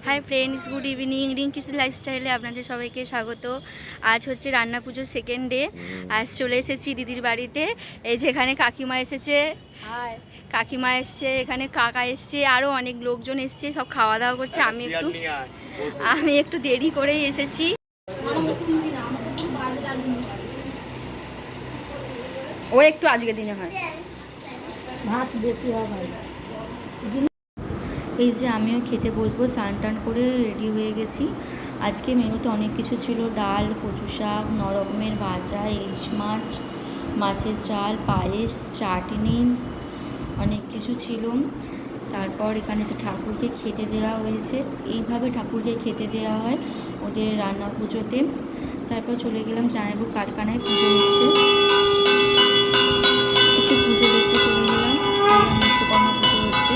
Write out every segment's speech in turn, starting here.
High friends, good evening. Rinki's লাইফস্টাইলে আপনাদের সবাইকে স্বাগত। আজ হচ্ছে রান্না পুজোর সেকেন্ড ডে। আজ চলে এসেছি দিদির বাড়িতে। এই যেখানে কাকিমা এসেছে, কাকিমা এসছে, এখানে কাকা এসছে, আরও অনেক লোকজন এসছে, সব খাওয়া দাওয়া করছে। আমি একটু দেরি করেই এসেছি। ও একটু আজকে দিনে হয় ভাত বেশি হবে। এই যে আমিও খেতে বসবো, স্নান টান করে রেডি হয়ে গেছি। আজকে মেনুতে অনেক কিছু ছিল, ডাল, কচু শাক, নরকমের ভাজা, ইলিশ মাছ, মাছের ঝাল, পায়েস, চাটনি, অনেক কিছু ছিল। তারপর এখানে যে ঠাকুরকে খেতে দেওয়া হয়েছে, এইভাবে ঠাকুরকে খেতে দেওয়া হয় ওদের রান্না পুজোতে। তারপর চলে গেলাম জামাইবাবুর কারখানায়, পুজো হচ্ছে, একটু পুজো দেখতে চলে গেলাম। নিত্যকর্ম পুজো হচ্ছে।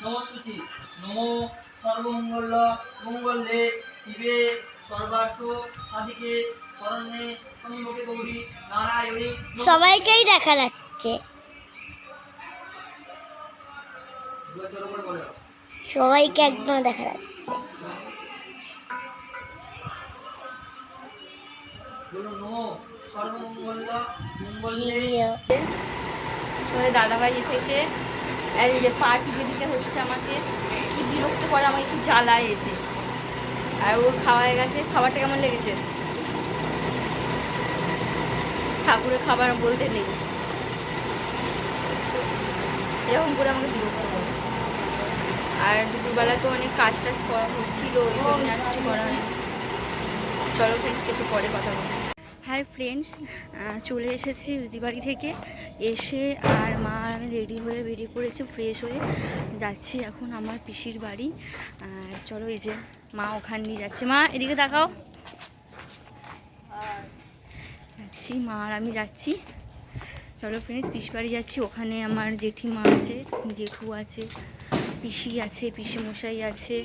নমস্তুচি নমো সর্বমঙ্গল মঙ্গলে শিবে সর্বার্থ সাধিকে শরণ্যে ত্র্যম্বকে গৌরী নারায়ণী। সবাইকেই দেখা যাচ্ছে, সবাইকে একদম দেখা যাচ্ছে। নমো সর্বমঙ্গল মঙ্গলে। দাদাভাই এসেছে, এই যে পা টিপে দিতে হচ্ছে আমাকে, কি বিরক্ত করে, আমাকে একটু জ্বালায় এসে। আর ওর খাওয়া হয়ে গেছে। খাবারটা কেমন লেগেছে? ঠাকুরের খাবার বলতে নেই, এরকম করে আমাকে বিরক্ত করে। আর দুপুরবেলা তো অনেক কাজ টাজ করা হচ্ছিল, ওই জন্য আর কিছু করা হয়নি। চলো ফ্রেন্ডস, একটু পরে কথা বলি। হাই ফ্রেন্ডস, চলে এসেছি দিদি বাড়ি থেকে এসে, আর মা আমি রেডি হয়ে বেরিয়ে পড়েছি, ফ্রেশ হয়ে যাচ্ছি এখন আমার পিসির বাড়ি। চলো, এই যে মা ওখান নিয়ে যাচ্ছে। মা এদিকে দেখাও। যাচ্ছি, মা আর আমি যাচ্ছি। চলো ফ্রেন্ডস, পিসি বাড়ি যাচ্ছি। ওখানে আমার জেঠিমা আছে, জেঠু আছে, পিসি আছে, পিসি মশাই আছে,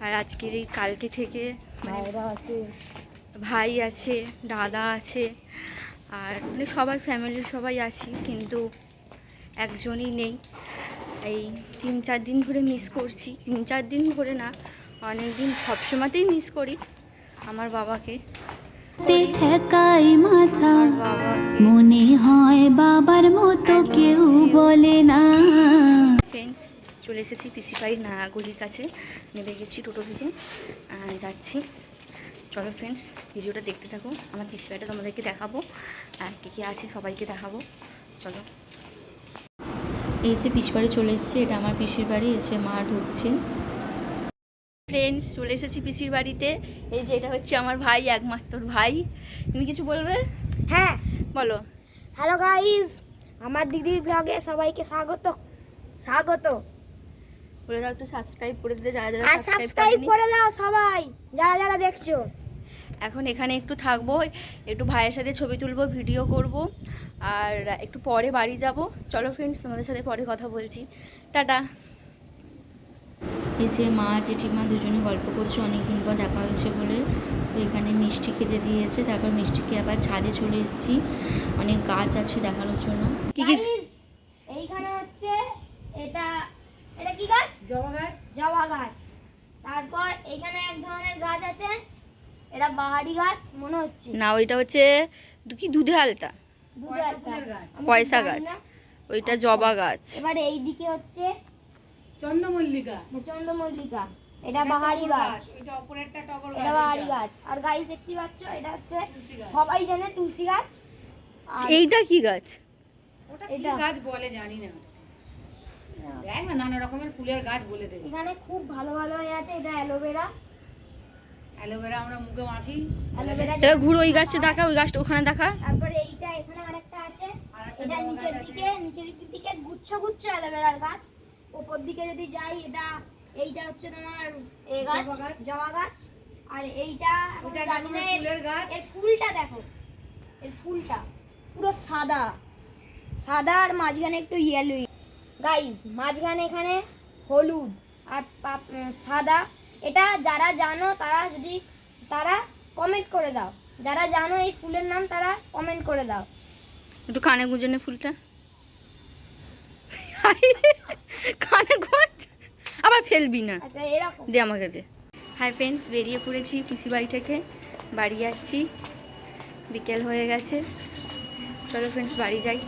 আর আজকের এই কালকে থেকে ভাইরা আছে, ভাই আছে, দাদা আছে, আর মানে সবাই ফ্যামিলির সবাই আছি, কিন্তু একজনই নেই। এই 3-4 দিন ধরে মিস করছি। 3-4 দিন ধরে না, অনেক দিন, সবসময়তেই মিস করি আমার বাবাকে। ঠেকাই মাথা, মনে হয় বাবার মতো কেউ বলে না। ফ্রেন্ডস, চলে এসেছি পিসি বাড়ির নাগলির কাছে, নেমে গেছি টোটো থেকে, যাচ্ছি। চলো ফ্রেন্ডস, ভিডিওটা দেখতে থাকো। আমার পিসি বাড়িটা তোমাদেরকে দেখাবো, আর কে আছে সবাইকে দেখাবো। চলো, এই যে পিসি বাড়ি চলে এসেছি, এটা আমার পিসির বাড়ি। এই যে মা ঢুকছে। ফ্রেন্ডস, চলে এসেছি পিসির বাড়িতে। এই যে এটা হচ্ছে আমার ভাই, একমাত্র ভাই। তুমি কিছু বলবে? হ্যাঁ বলো। হ্যালো গাইস, আমার দিদির ব্লগে সবাইকে স্বাগত। বলে দাও, একটু সাবস্ক্রাইব করে দিতে, যারা যারা আর সাবস্ক্রাইব করে দাও সবাই, যারা যারা দেখছো। এখন এখানে একটু থাকবো, একটু ভাইয়ের সাথে ছবি তুলবো, ভিডিও করব, আর একটু পরে বাড়ি যাব। চলো ফ্রেন্ডস, তোমাদের সাথে পরে কথা বলছি। টাটা। এই যে মা জেঠিমা দুজনে গল্প করছে, অনেকদিন পর দেখা হয়েছে বলে। তো এখানে মিষ্টি খেতে দিয়েছে, তারপর মিষ্টি খেয়ে আবার ছাদে চলে এসেছি। অনেক গাছ আছে দেখানোর জন্য। কি কি? এইখানে হচ্ছে এটা কি গাছ? জবা গাছ। তারপর এখানে এক ধরনের গাছ আছে, এটা বাহারি গাছ মনে হচ্ছে না, ওইটা হচ্ছে কি দুধে আলতা, পয়সা গাছ, ওইটা জবা গাছ। এবারে এইদিকে হচ্ছে চন্দ্রমল্লিকা। এটা বাহারি গাছ, এটা অপরেরটা টগর এটা বাহারি গাছ। আর গাইস দেখতে পাচ্ছ এটা হচ্ছে সবাই জানে তুলসী গাছ। আর এইটা কি গাছ? ওটা কি এটা- গাছ বলে জানি না। দেখ না নানা রকমের ফুলের গাছ বলে দেবে। এখানে খুব ভালো ভালো হয়ে আছে। এটা অ্যালোভেরা, অ্যালোভেরা আমরা মুখে মাখি। অ্যালোভেরা। এবার ঘুরো ওই গাছটা দেখা, ওই গাছটা ওখানে দেখা। তারপরে এইটা এখানে আরেকটা আছে, এটা নিচের দিকে গুচ্ছ গুচ্ছ অ্যালোভেরার গাছ। উপর দিকে যদি যাই এইটা হচ্ছে তোমার গাছ, জবা গাছ। আর এইটা ওটা জানি না ফুলের গাছ। এর ফুলটা দেখো, এর ফুলটা পুরো সাদা সাদা আর মাঝখানে একটু ইয়েলো। গাইস মাঝখানে এখানে হলুদ আর সাদা। এটা যারা জানো তারা কমেন্ট করে দাও, যারা জানো এই ফুলের নাম তারা কমেন্ট করে দাও। একটু কানে গুঁজে নে ফুলটা। কানে গুঁজ, আবার ফেলবি না। আচ্ছা এরকম দে আমাকে দে। হাই ফ্রেন্ডস, বেরিয়ে পড়েছি পিসি বাড়ি থেকে, বাড়ি যাচ্ছি। বিকেল হয়ে গেছে, চলো ফ্রেন্ডস বাড়ি যাই।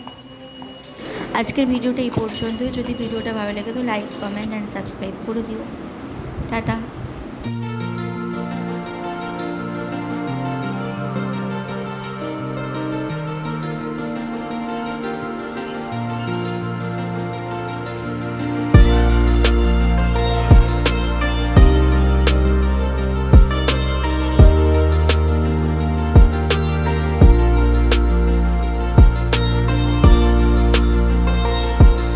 আজকের ভিডিওটা এই পর্যন্তই। যদি ভিডিওটা ভালো লাগে তো লাইক, কমেন্ট অ্যান্ড সাবস্ক্রাইব করে দিও। টাটা।